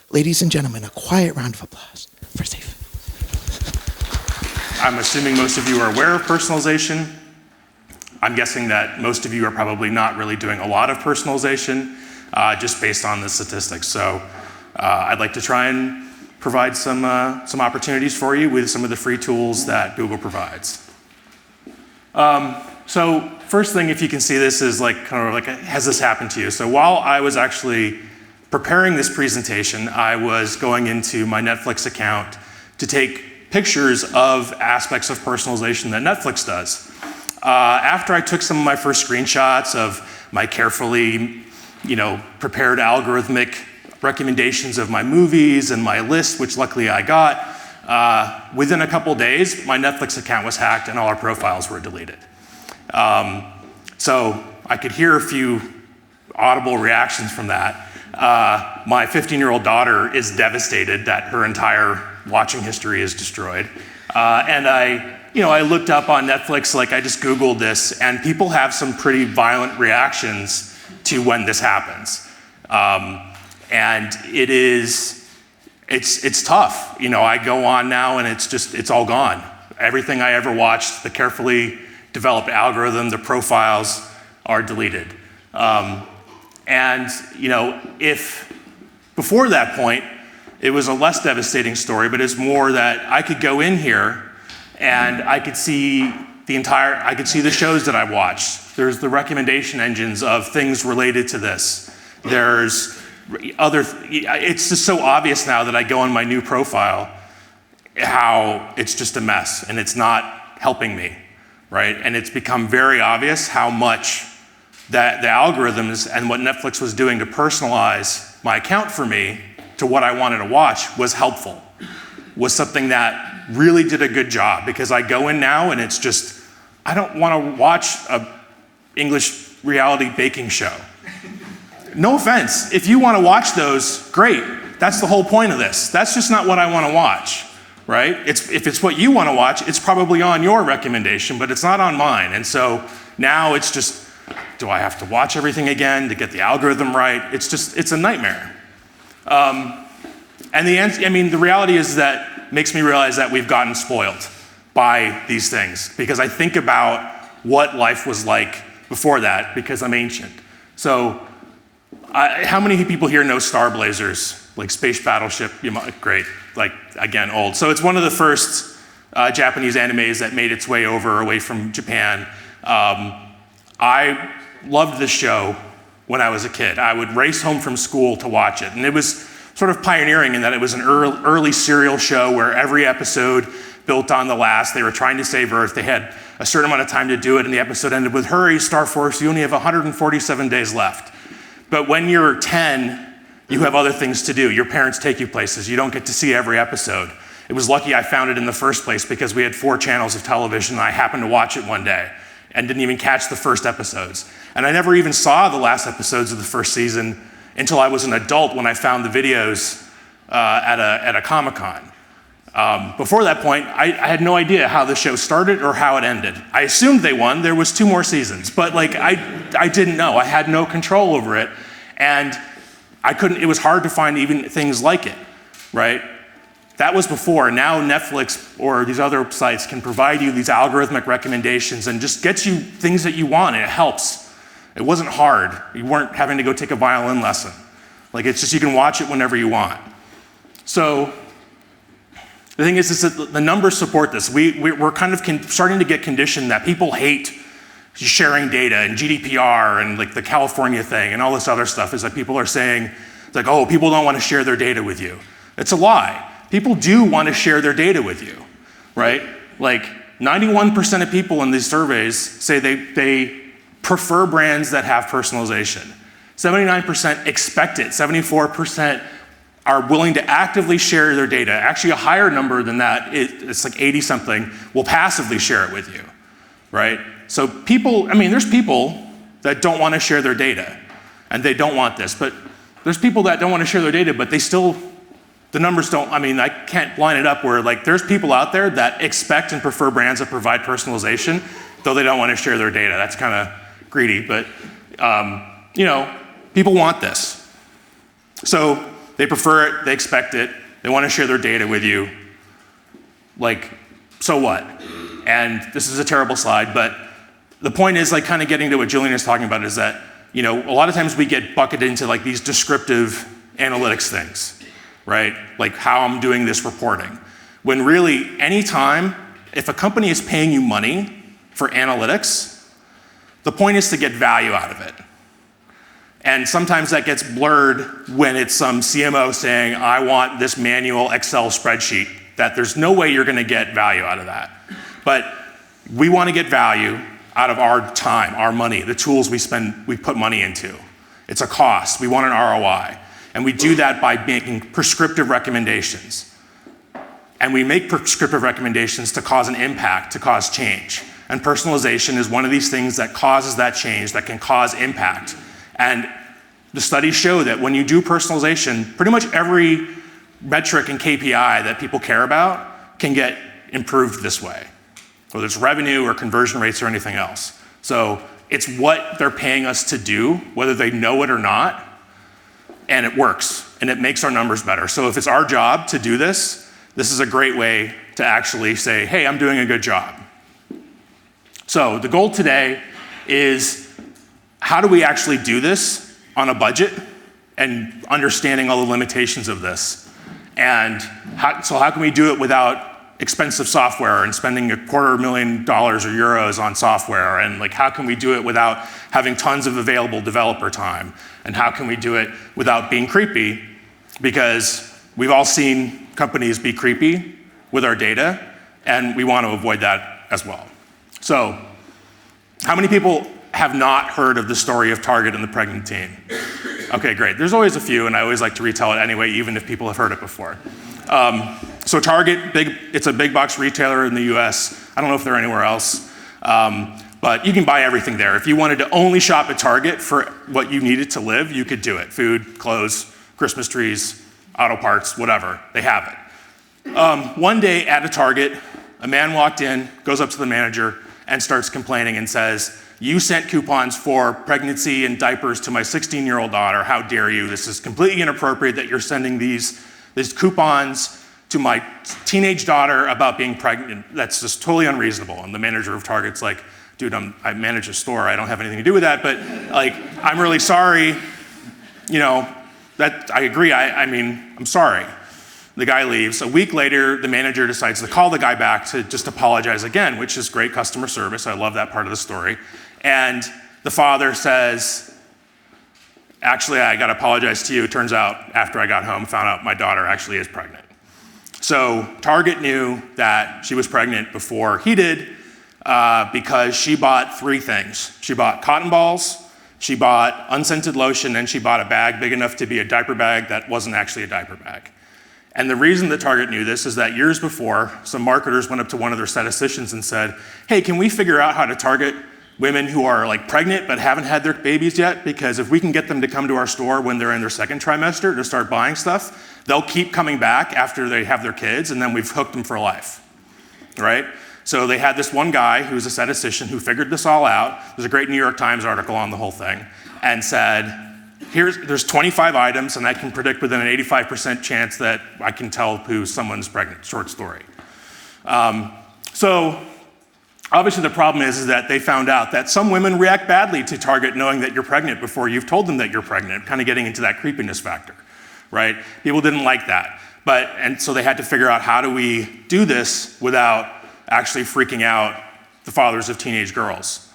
Ladies and gentlemen, a quiet round of applause for Sayf. I'm assuming most of you are aware of personalization. I'm guessing that most of you are probably not really doing a lot of personalization, just based on the statistics. So I'd like to try and provide some opportunities for you with some of the free tools that Google provides. So first thing, if you can see this, is like kind of like, has this happened to you? So while I was actually preparing this presentation, I was going into my Netflix account to take pictures of aspects of personalization that Netflix does. After I took some of my first screenshots of my carefully, prepared algorithmic recommendations of my movies and my list, which luckily I got, within a couple days, my Netflix account was hacked and all our profiles were deleted. So I could hear a few audible reactions from that. My 15-year-old daughter is devastated that her entire watching history is destroyed. And I looked up on Netflix, like I just Googled this, and people have some pretty violent reactions to when this happens. And it's tough. I go on now and it's all gone. Everything I ever watched, the carefully developed algorithm, the profiles are deleted. If before that point, it was a less devastating story, but it's more that I could go in here and I could see the shows that I watched. There's the recommendation engines of things related to this. There's it's just so obvious now that I go on my new profile how it's just a mess and it's not helping me, right? And it's become very obvious how much that the algorithms and what Netflix was doing to personalize my account for me to what I wanted to watch was helpful, was something that really did a good job, because I go in now and it's just, I don't want to watch a English reality baking show. No offense, if you want to watch those, great. That's the whole point of this. That's just not what I want to watch, right? If it's what you want to watch, it's probably on your recommendation, but it's not on mine. And so now it's just, do I have to watch everything again to get the algorithm right? It's a nightmare. And the reality is that makes me realize that we've gotten spoiled by these things, because I think about what life was like before that, because I'm ancient. So how many people here know Star Blazers, like space battleship? Great, like again, old. So it's one of the first Japanese animes that made its way away from Japan. I loved this show when I was a kid. I would race home from school to watch it. And it was sort of pioneering in that it was an early serial show where every episode built on the last. They were trying to save Earth. They had a certain amount of time to do it, and the episode ended with, "Hurry, Star Force, you only have 147 days left." But when you're 10, you have other things to do. Your parents take you places. You don't get to see every episode. It was lucky I found it in the first place, because we had 4 channels of television, and I happened to watch it one day and didn't even catch the first episodes. And I never even saw the last episodes of the first season until I was an adult, when I found the videos at a Comic-Con. Before that point, I had no idea how the show started or how it ended. I assumed they won. There was 2 more seasons, but I didn't know. I had no control over it, and it was hard to find even things like it, right? That was before. Now Netflix or these other sites can provide you these algorithmic recommendations and just get you things that you want, and it helps. It wasn't hard. You weren't having to go take a violin lesson. It's just, you can watch it whenever you want. So the thing is that the numbers support this. We're kind of starting to get conditioned that people hate sharing data and GDPR and the California thing and all this other stuff, is that people are saying, oh, people don't want to share their data with you. It's a lie. People do want to share their data with you, right? 91% of people in these surveys say they prefer brands that have personalization. 79% expect it. 74% are willing to actively share their data. Actually, a higher number than that, it's 80-something, will passively share it with you, right? So there's people that don't want to share their data, and they don't want this, but there's people that don't want to share their data, but the numbers don't, I can't line it up where there's people out there that expect and prefer brands that provide personalization, though they don't want to share their data. That's kind of greedy, but people want this. So They prefer it, they expect it, they want to share their data with you. Like, so what? And this is a terrible slide, but the point is, like, kind of getting to what Julian is talking about is that, a lot of times we get bucketed into like these descriptive analytics things, right? Like how I'm doing this reporting. When really, anytime, if a company is paying you money for analytics, the point is to get value out of it. And sometimes that gets blurred when it's some CMO saying, I want this manual Excel spreadsheet, that there's no way you're gonna get value out of that. But we wanna get value out of our time, our money, the tools we put money into. It's a cost, we want an ROI. And we do that by making prescriptive recommendations. And we make prescriptive recommendations to cause an impact, to cause change. And personalization is one of these things that causes that change, that can cause impact. And the studies show that when you do personalization, pretty much every metric and KPI that people care about can get improved this way, whether it's revenue or conversion rates or anything else. So it's what they're paying us to do, whether they know it or not, and it works, and it makes our numbers better. So if it's our job to do this, this is a great way to actually say, hey, I'm doing a good job. So the goal today is, how do we actually do this on a budget and understanding all the limitations of this? And how can we do it without expensive software and spending $250,000 or euros on software? And like, how can we do it without having tons of available developer time? And how can we do it without being creepy? Because we've all seen companies be creepy with our data, and we want to avoid that as well. So, how many people have not heard of the story of Target and the pregnant teen? Okay, great. There's always a few, and I always like to retell it anyway, even if people have heard it before. So Target, it's a big box retailer in the US. I don't know if they're anywhere else, but you can buy everything there. If you wanted to only shop at Target for what you needed to live, you could do it. Food, clothes, Christmas trees, auto parts, whatever, they have it. One day at a Target, a man walked in, goes up to the manager, and starts complaining and says, you sent coupons for pregnancy and diapers to my 16-year-old daughter. How dare you? This is completely inappropriate that you're sending these coupons to my teenage daughter about being pregnant. That's just totally unreasonable. And the manager of Target's like, dude, I manage a store. I don't have anything to do with that, but like, I'm really sorry. That I agree. I'm sorry. The guy leaves. A week later, the manager decides to call the guy back to just apologize again, which is great customer service. I love that part of the story. And the father says, actually, I got to apologize to you. It turns out, after I got home, found out my daughter actually is pregnant. So Target knew that she was pregnant before he did because she bought 3 things. She bought cotton balls, she bought unscented lotion, and she bought a bag big enough to be a diaper bag that wasn't actually a diaper bag. And the reason that Target knew this is that years before, some marketers went up to one of their statisticians and said, hey, can we figure out how to target women who are like pregnant but haven't had their babies yet? Because if we can get them to come to our store when they're in their 2nd trimester to start buying stuff, they'll keep coming back after they have their kids, and then we've hooked them for life, right? So they had this one guy who was a statistician who figured this all out. There's a great New York Times article on the whole thing, and said, there's 25 items, and I can predict within an 85% chance that I can tell who someone's pregnant. Short story. So obviously the problem is that they found out that some women react badly to Target knowing that you're pregnant before you've told them that you're pregnant, kind of getting into that creepiness factor, right? People didn't like that. And so they had to figure out, how do we do this without actually freaking out the fathers of teenage girls?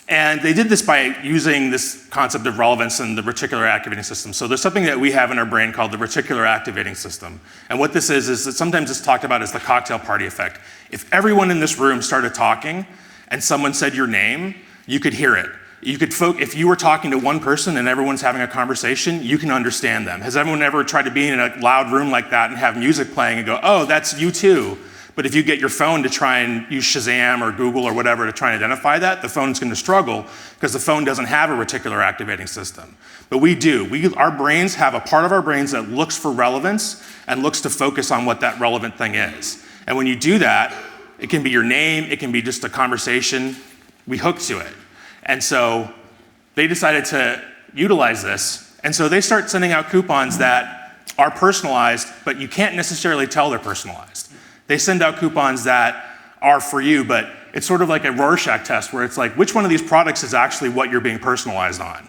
And they did this by using this concept of relevance and the reticular activating system. So there's something that we have in our brain called the reticular activating system. And what this is that sometimes it's talked about as the cocktail party effect. If everyone in this room started talking and someone said your name, you could hear it. If you were talking to one person and everyone's having a conversation, you can understand them. Has everyone ever tried to be in a loud room like that and have music playing and go, oh, that's you too? But if you get your phone to try and use Shazam or Google or whatever to try and identify that, the phone's going to struggle because the phone doesn't have a reticular activating system. But we do. Our brains have a part of our brains that looks for relevance and looks to focus on what that relevant thing is. And when you do that, it can be your name, it can be just a conversation, we hook to it. And so they decided to utilize this And so they start sending out coupons that are personalized, but you can't necessarily tell they're personalized. They send out coupons that are for you, but it's sort of like a Rorschach test where it's like, which one of these products is actually what you're being personalized on,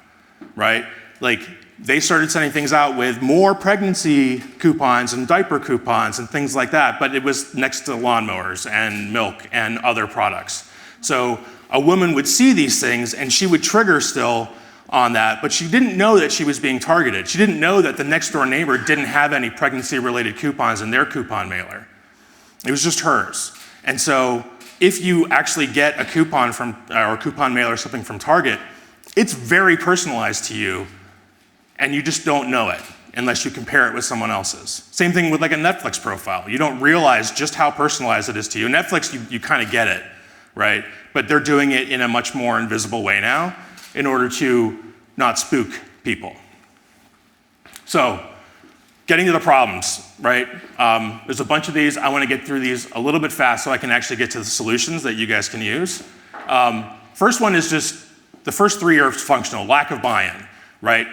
right? Like, they started sending things out with more pregnancy coupons and diaper coupons and things like that, but it was next to lawnmowers and milk and other products. So a woman would see these things and she would trigger still on that, but she didn't know that she was being targeted. She didn't know that the next door neighbor didn't have any pregnancy-related coupons in their coupon mailer. It was just hers. And so if you actually get a coupon from, or a coupon mailer or something from Target, it's very personalized to you, and you just don't know it unless you compare it with someone else's. Same thing with like a Netflix profile. You don't realize just how personalized it is to you. Netflix, you kind of get it, right? But they're doing it in a much more invisible way now in order to not spook people. So, getting to the problems, right? There's a bunch of these. I want to get through these a little bit fast so I can actually get to the solutions that you guys can use. First one is just, the first three are functional, lack of buy-in, right?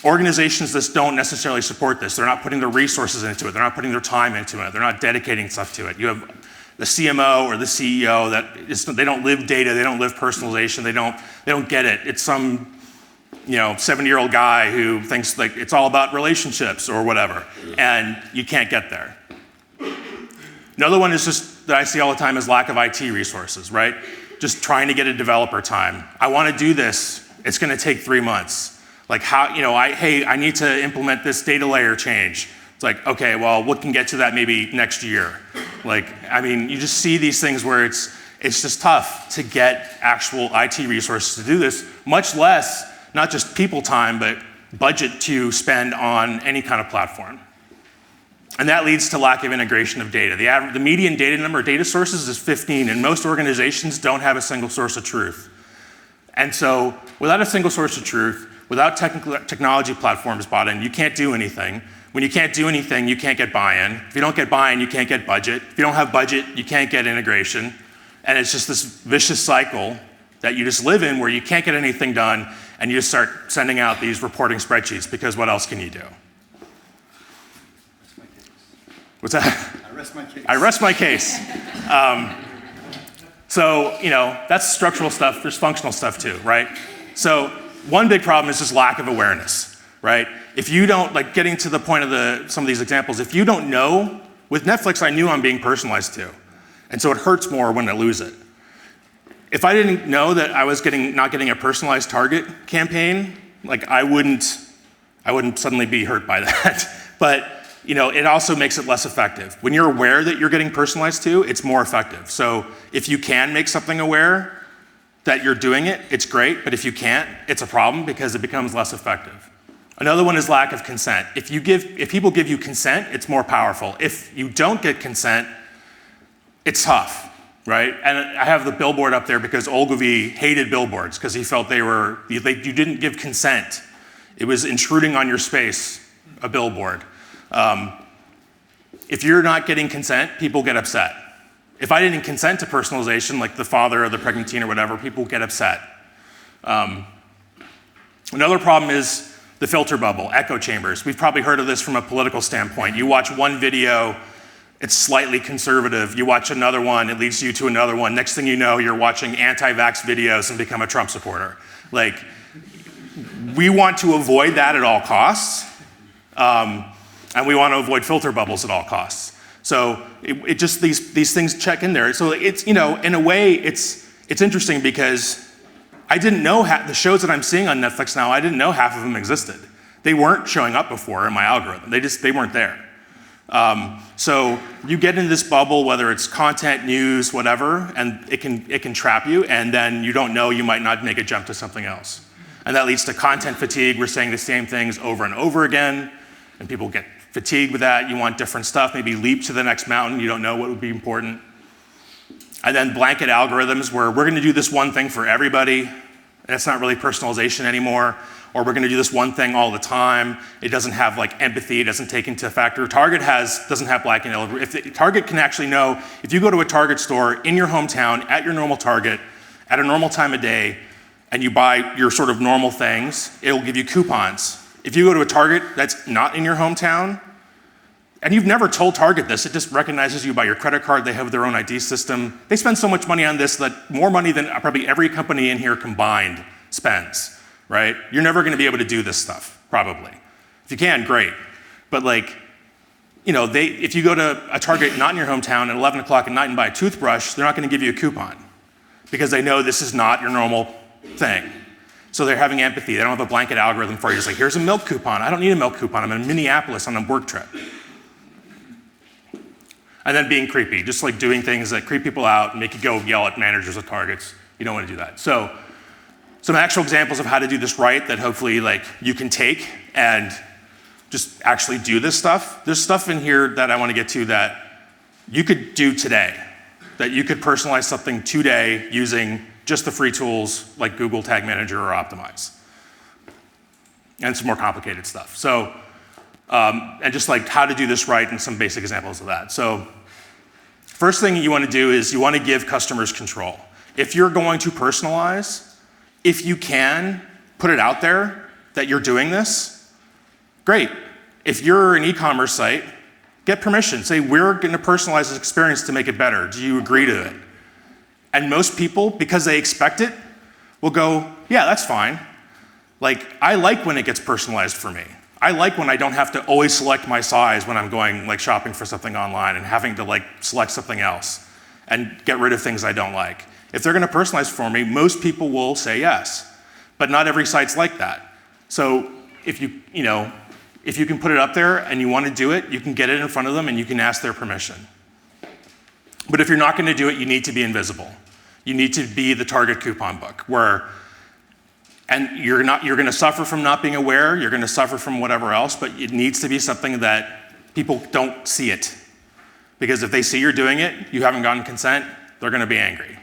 Organizations that don't necessarily support this, they're not putting their resources into it, they're not putting their time into it, they're not dedicating stuff to it. You have the CMO or the CEO they don't live data, they don't live personalization, they don't get it. It's some 70-year-old guy who thinks like it's all about relationships or whatever, and you can't get there. Another one is just that I see all the time is lack of IT resources, right? Just trying to get a developer time. I want to do this, it's going to take 3 months. Like how, hey, I need to implement this data layer change. It's like, okay, well, we can get to that maybe next year. Like, I mean, you just see these things where it's just tough to get actual IT resources to do this, much less, not just people time, but budget to spend on any kind of platform. And that leads to lack of integration of data. The median data number of data sources is 15, and most organizations don't have a single source of truth. And so, without a single source of truth, without technology platforms bought in, you can't do anything. When you can't do anything, you can't get buy-in. If you don't get buy-in, you can't get budget. If you don't have budget, you can't get integration. And it's just this vicious cycle that you just live in where you can't get anything done, and you just start sending out these reporting spreadsheets, because what else can you do? What's that? I rest my case. I rest my case. So, that's structural stuff. There's functional stuff too, right? So one big problem is just lack of awareness, right? If you don't, like getting to the point of some of these examples, if you don't know, with Netflix, I knew I'm being personalized to. And so it hurts more when I lose it. If I didn't know that I was not getting a personalized target campaign, like I wouldn't suddenly be hurt by that. But it also makes it less effective. When you're aware that you're getting personalized to, it's more effective. So if you can make something aware that you're doing it, it's great, but if you can't, it's a problem because it becomes less effective. Another one is lack of consent. If people give you consent, it's more powerful. If you don't get consent, it's tough, right? And I have the billboard up there because Ogilvy hated billboards because he felt you didn't give consent. It was intruding on your space, a billboard. If you're not getting consent, people get upset. If I didn't consent to personalization, like the father or the pregnant teen or whatever, people get upset. Another problem is the filter bubble, echo chambers. We've probably heard of this from a political standpoint. You watch one video, it's slightly conservative. You watch another one, it leads you to another one. Next thing you know, you're watching anti-vax videos and become a Trump supporter. Like, we want to avoid that at all costs. And we want to avoid filter bubbles at all costs. So it just, these things check in there. So it's, in a way, it's interesting because I didn't know the shows that I'm seeing on Netflix now, I didn't know half of them existed. They weren't showing up before in my algorithm. They weren't there. So you get into this bubble, whether it's content, news, whatever, and it can trap you, and then you don't know, you might not make a jump to something else. And that leads to content fatigue. We're saying the same things over and over again, and people get fatigued with that. You want different stuff, maybe leap to the next mountain. You don't know what would be important. And then blanket algorithms where we're going to do this one thing for everybody, and it's not really personalization anymore, or we're going to do this one thing all the time. It doesn't have like empathy, it doesn't take into factor. Target doesn't have blanket algorithms. Target can actually know, if you go to a Target store in your hometown, at your normal Target, at a normal time of day, and you buy your sort of normal things, it'll give you coupons If you go to a Target that's not in your hometown, and you've never told Target this, it just recognizes you by your credit card, they have their own ID system. They spend so much money on this that more money than probably every company in here combined spends, right? You're never gonna be able to do this stuff, probably. If you can, great. But like, you know, if you go to a Target not in your hometown at 11 o'clock at night and buy a toothbrush, they're not gonna give you a coupon because they know this is not your normal thing. So they're having empathy. They don't have a blanket algorithm for you. It's like, here's a milk coupon. I don't need a milk coupon. I'm in Minneapolis on a work trip. And then being creepy, just like doing things that creep people out and make you go yell at managers at Targets. You don't want to do that. So some actual examples of how to do this right that hopefully like you can take and just actually do this stuff. There's stuff in here that I want to get to that you could do today, that you could personalize something today using just the free tools like Google Tag Manager or Optimize. And some more complicated stuff. So, and just like how to do this right and some basic examples of that. So first thing you want to do is you want to give customers control. If you're going to personalize, if you can put it out there that you're doing this, great. If you're an e-commerce site, get permission. Say, we're going to personalize this experience to make it better. Do you agree to it? And most people, because they expect it, will go, yeah, that's fine. Like, I like when it gets personalized for me. I like when I don't have to always select my size when I'm going like shopping for something online and having to like select something else and get rid of things I don't like. If they're gonna personalize for me, most people will say yes, but not every site's like that. So if you can put it up there and you wanna do it, you can get it in front of them and you can ask their permission. But if you're not gonna do it, you need to be invisible. You need to be the Target coupon book and you're gonna suffer from not being aware, you're gonna suffer from whatever else, but it needs to be something that people don't see it. Because if they see you're doing it, you haven't gotten consent, they're gonna be angry.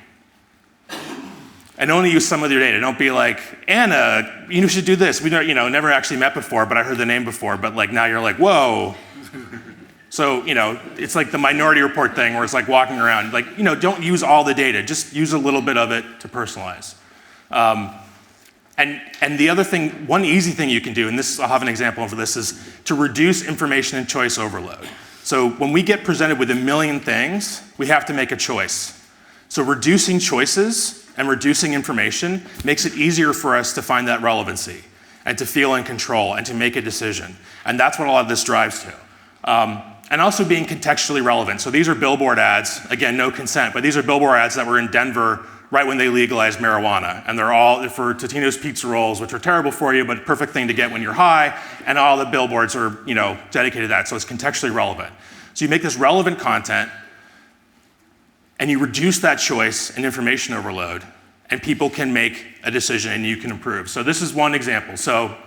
And only use some of your data. Don't be like, Anna, you should do this. We never actually met before, but I heard the name before, but like now you're like, whoa. So, it's like the Minority Report thing where it's like walking around, like, don't use all the data, just use a little bit of it to personalize. And the other thing, one easy thing you can do, and I'll have an example for this, is to reduce information and choice overload. So when we get presented with a million things, we have to make a choice. So reducing choices and reducing information makes it easier for us to find that relevancy and to feel in control and to make a decision. And that's what a lot of this drives to. And also being contextually relevant. So these are billboard ads, again, no consent, but these are billboard ads that were in Denver right when they legalized marijuana. And they're all for Totino's pizza rolls, which are terrible for you, but perfect thing to get when you're high. And all the billboards are, dedicated to that, so it's contextually relevant. So you make this relevant content, and you reduce that choice and information overload, and people can make a decision and you can improve. So this is one example. So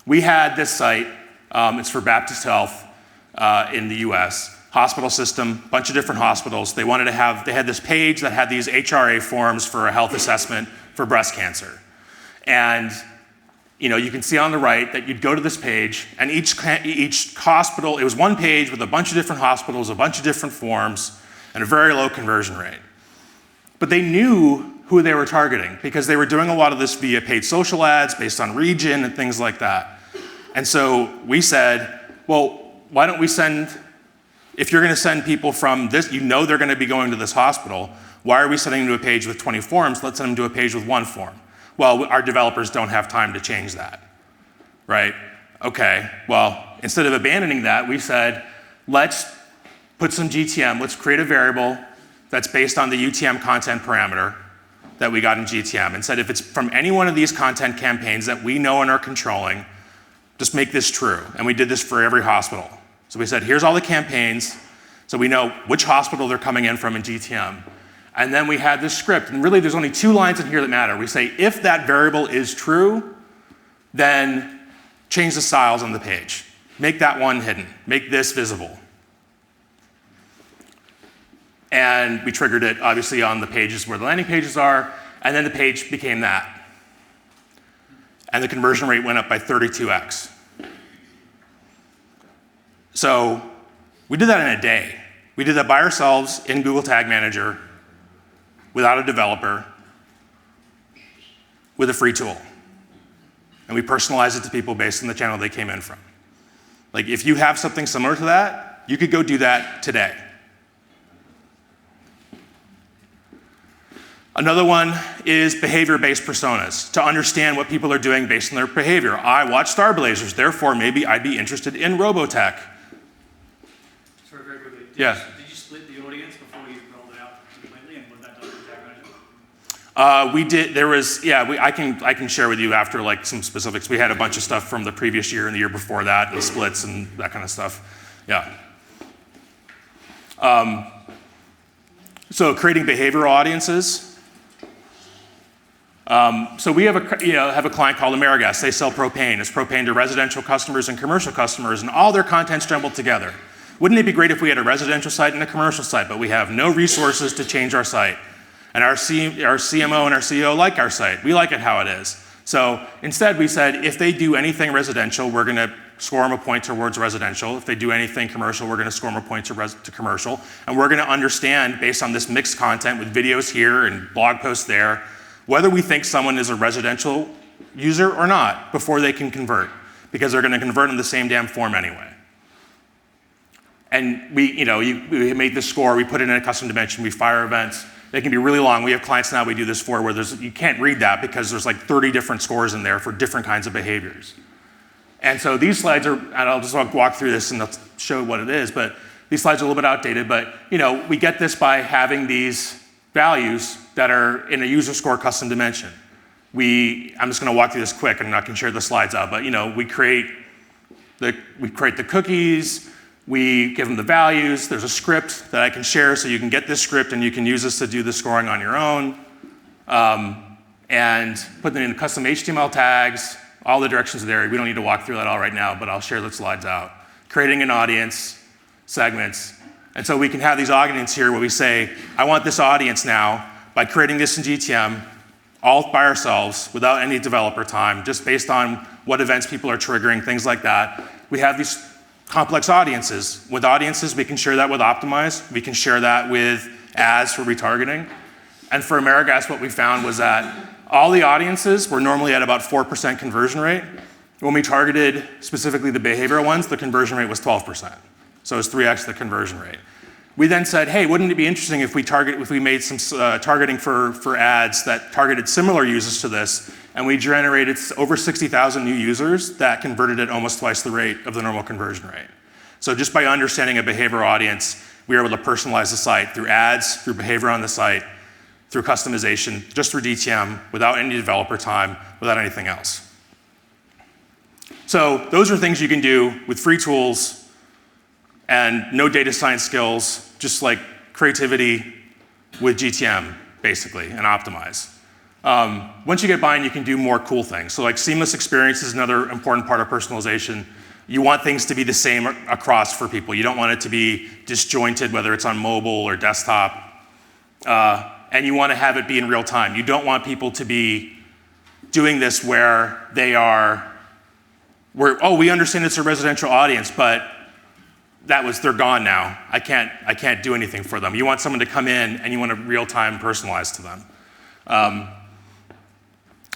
we had this site, it's for Baptist Health in the US. Hospital system, bunch of different hospitals. They had this page that had these HRA forms for a health assessment for breast cancer. And you can see on the right that you'd go to this page and each hospital, it was one page with a bunch of different hospitals, a bunch of different forms, and a very low conversion rate. But they knew who they were targeting because they were doing a lot of this via paid social ads based on region and things like that. And so we said, well, why don't we if you're gonna send people from this, they're gonna be going to this hospital, why are we sending them to a page with 20 forms? Let's send them to a page with one form. Well, our developers don't have time to change that, right? Okay, well, instead of abandoning that, we said, let's put some GTM, let's create a variable that's based on the UTM content parameter that we got in GTM, and said if it's from any one of these content campaigns that we know and are controlling, just make this true. And we did this for every hospital. So we said, here's all the campaigns, so we know which hospital they're coming in from in GTM. And then we had this script, and really there's only 2 lines in here that matter. We say, if that variable is true, then change the styles on the page. Make that one hidden, make this visible. And we triggered it, obviously, on the pages where the landing pages are, and then the page became that. And the conversion rate went up by 32x. So we did that in a day. We did that by ourselves in Google Tag Manager without a developer with a free tool. and we personalize it to people based on the channel they came in from. Like if you have something similar to that, you could go do that today. Another one is behavior-based personas, to understand what people are doing based on their behavior. I watch Star Blazers, therefore maybe I'd be interested in Robotech. Sorry, very quickly. Yeah. Did you split the audience before you rolled it out completely, and what that does for tag management? We did, there was, yeah, I can share with you after like some specifics. We had a bunch of stuff from the previous year and the year before that, and splits and that kind of stuff. Yeah. So creating behavioral audiences. So we have a client called AmeriGas. They sell propane. It's propane to residential customers and commercial customers, and all their content's jumbled together. Wouldn't it be great if we had a residential site and a commercial site, but we have no resources to change our site. And our CMO and our CEO like our site. We like it how it is. So instead we said, if they do anything residential, we're gonna score them a point towards residential. If they do anything commercial, we're gonna score them a point to commercial. And we're gonna understand, based on this mixed content with videos here and blog posts there, whether we think someone is a residential user or not before they can convert, because they're gonna convert in the same damn form anyway. And we made this score, we put it in a custom dimension, we fire events. They can be really long. We have clients now we do this for where you can't read that because there's like 30 different scores in there for different kinds of behaviors. And so these slides are, and I'll just walk through this and I'll show what it is, but these slides are a little bit outdated, but we get this by having these values that are in a user score custom dimension. I'm just gonna walk through this quick and I can share the slides out, but we create the cookies, we give them the values, there's a script that I can share so you can get this script and you can use this to do the scoring on your own, and put them in custom HTML tags, all the directions are there. We don't need to walk through that all right now, but I'll share the slides out. Creating an audience, segments, and so we can have these audience here where we say, I want this audience now by creating this in GTM, all by ourselves, without any developer time, just based on what events people are triggering, things like that. We have these complex audiences. With audiences, we can share that with Optimize. We can share that with ads for retargeting. And for AmeriGas, what we found was that all the audiences were normally at about 4% conversion rate. When we targeted specifically the behavioral ones, the conversion rate was 12%. So it's 3x the conversion rate. We then said, hey, wouldn't it be interesting if we made some targeting for ads that targeted similar users to this, and we generated over 60,000 new users that converted at almost twice the rate of the normal conversion rate. So just by understanding a behavioral audience, we were able to personalize the site through ads, through behavior on the site, through customization, just through DTM, without any developer time, without anything else. So those are things you can do with free tools and no data science skills, just like creativity with GTM, basically, and Optimize. Once you get buy-in, you can do more cool things. So like seamless experience is another important part of personalization. You want things to be the same across for people. You don't want it to be disjointed, whether it's on mobile or desktop. And you want to have it be in real time. You don't want people to be doing this where we understand it's a residential audience, but they're gone now. I can't do anything for them. You want someone to come in and you want to real-time personalize to them.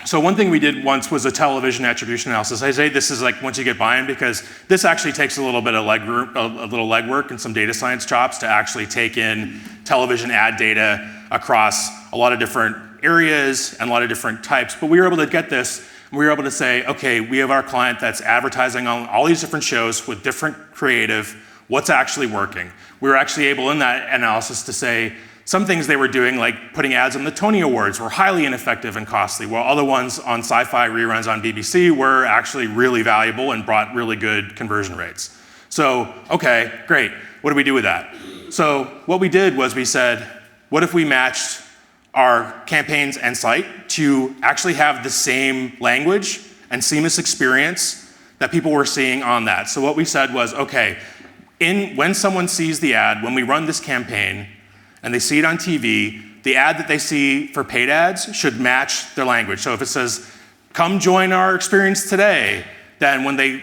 So one thing we did once was a television attribution analysis. I say this is like once you get buy-in, because this actually takes a little bit of legwork and some data science chops to actually take in television ad data across a lot of different areas and a lot of different types. But we were able to get this, and we were able to say, okay, we have our client that's advertising on all these different shows with different creative. What's actually working? We were actually able in that analysis to say some things they were doing, like putting ads on the Tony Awards, were highly ineffective and costly, while other ones on sci-fi reruns on BBC were actually really valuable and brought really good conversion rates. So, okay, great. What do we do with that? So what we did was we said, what if we matched our campaigns and site to actually have the same language and seamless experience that people were seeing on that? So what we said was, okay, when someone sees the ad, when we run this campaign, and they see it on TV, the ad that they see for paid ads should match their language. So if it says, come join our experience today, then on the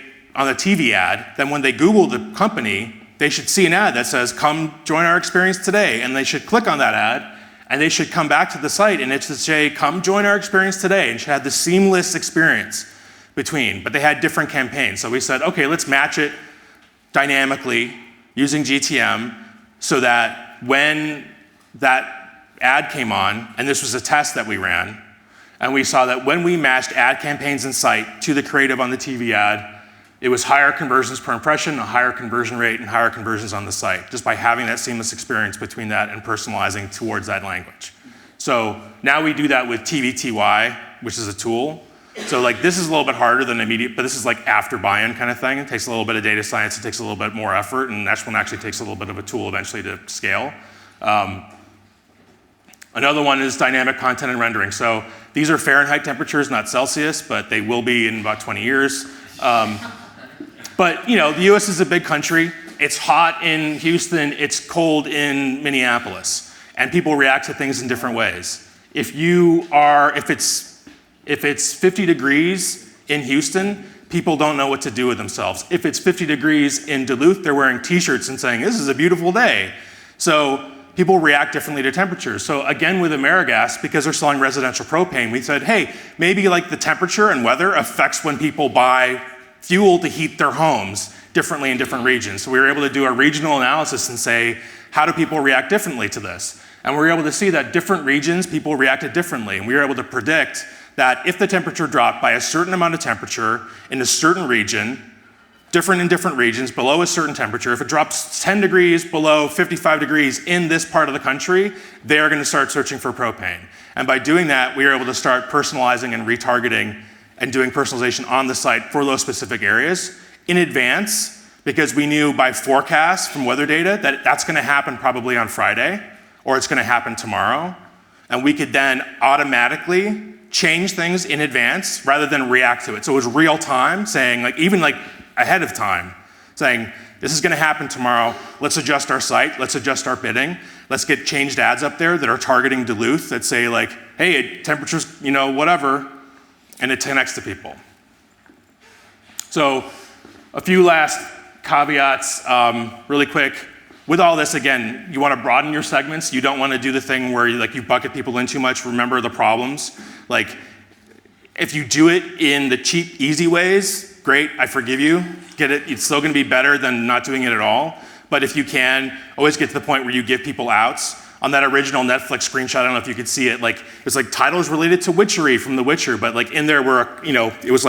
TV ad, then when they Google the company, they should see an ad that says, come join our experience today, and they should click on that ad, and they should come back to the site, and it should say, come join our experience today, and it should have the seamless experience. between, but they had different campaigns. So we said, okay, let's match it dynamically using GTM so that when that ad came on, and this was a test that we ran, and we saw that when we matched ad campaigns in site to the creative on the TV ad, it was higher conversions per impression, a higher conversion rate, and higher conversions on the site, just by having that seamless experience between that and personalizing towards that language. So now we do that with TVTY, which is a tool. So like this is a little bit harder than immediate, but this is like after buy-in kind of thing. It takes a little bit of data science, it takes a little bit more effort, and that one actually takes a little bit of a tool eventually to scale. Another one is dynamic content and rendering. So these are Fahrenheit temperatures, not Celsius, but they will be in about 20 years. But the US is a big country. It's hot in Houston, it's cold in Minneapolis. And people react to things in different ways. If it's 50 degrees in Houston, people don't know what to do with themselves. If it's 50 degrees in Duluth, they're wearing t-shirts and saying, this is a beautiful day. So people react differently to temperatures. So again, with AmeriGas, because they're selling residential propane, we said, hey, maybe like the temperature and weather affects when people buy fuel to heat their homes differently in different regions. So we were able to do a regional analysis and say, how do people react differently to this? And we were able to see that different regions, people reacted differently. And we were able to predict that if the temperature dropped by a certain amount of temperature in a certain region, different in different regions, below a certain temperature, if it drops 10 degrees below 55 degrees in this part of the country, they're going to start searching for propane. And by doing that, we were able to start personalizing and retargeting and doing personalization on the site for those specific areas in advance, because we knew by forecast from weather data that that's going to happen probably on Friday, or it's going to happen tomorrow. And we could then automatically change things in advance rather than react to it. So it was real time, saying even ahead of time, saying, this is going to happen tomorrow, let's adjust our site, let's adjust our bidding, let's get changed ads up there that are targeting Duluth that say hey, temperature's, whatever, and it connects to people. So a few last caveats, really quick. With all this, again, you want to broaden your segments. You don't want to do the thing where you bucket people in too much. Remember the problems. If you do it in the cheap, easy ways, great, I forgive you. Get it. It's still going to be better than not doing it at all. But if you can, always get to the point where you give people outs. On that original Netflix screenshot, I don't know if you could see it. It's titles related to witchery from The Witcher, but in there were, it was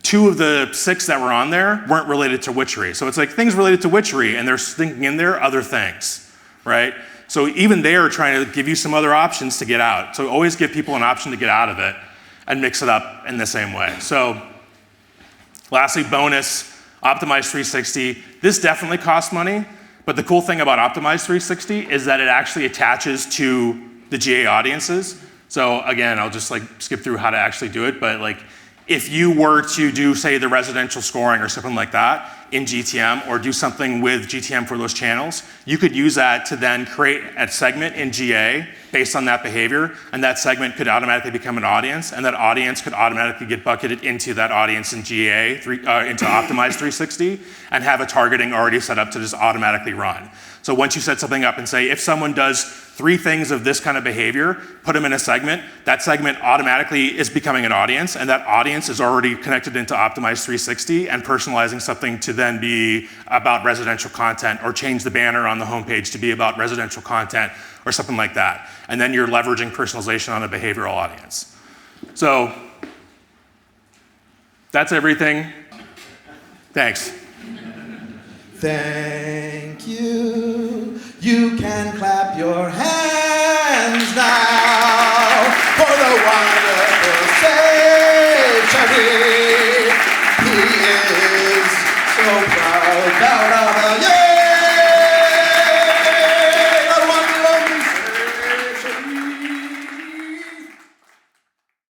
2 of the 6 that were on there weren't related to witchery. So it's things related to witchery, and they're thinking in there other things, right? So even they are trying to give you some other options to get out. So always give people an option to get out of it and mix it up in the same way. So lastly, bonus, Optimize 360. This definitely costs money, but the cool thing about Optimize 360 is that it actually attaches to the GA audiences. So again, I'll just skip through how to actually do it, but if you were to do, say, the residential scoring or something like that in GTM, or do something with GTM for those channels, you could use that to then create a segment in GA based on that behavior, and that segment could automatically become an audience, and that audience could automatically get bucketed into that audience in GA, into Optimize 360, and have a targeting already set up to just automatically run. So once you set something up and say, if someone does 3 things of this kind of behavior, put them in a segment, that segment automatically is becoming an audience, and that audience is already connected into Optimize 360 and personalizing something to then be about residential content, or change the banner on the homepage to be about residential content or something like that. And then you're leveraging personalization on a behavioral audience. So that's everything. Thanks. Thank you. You can clap your hands.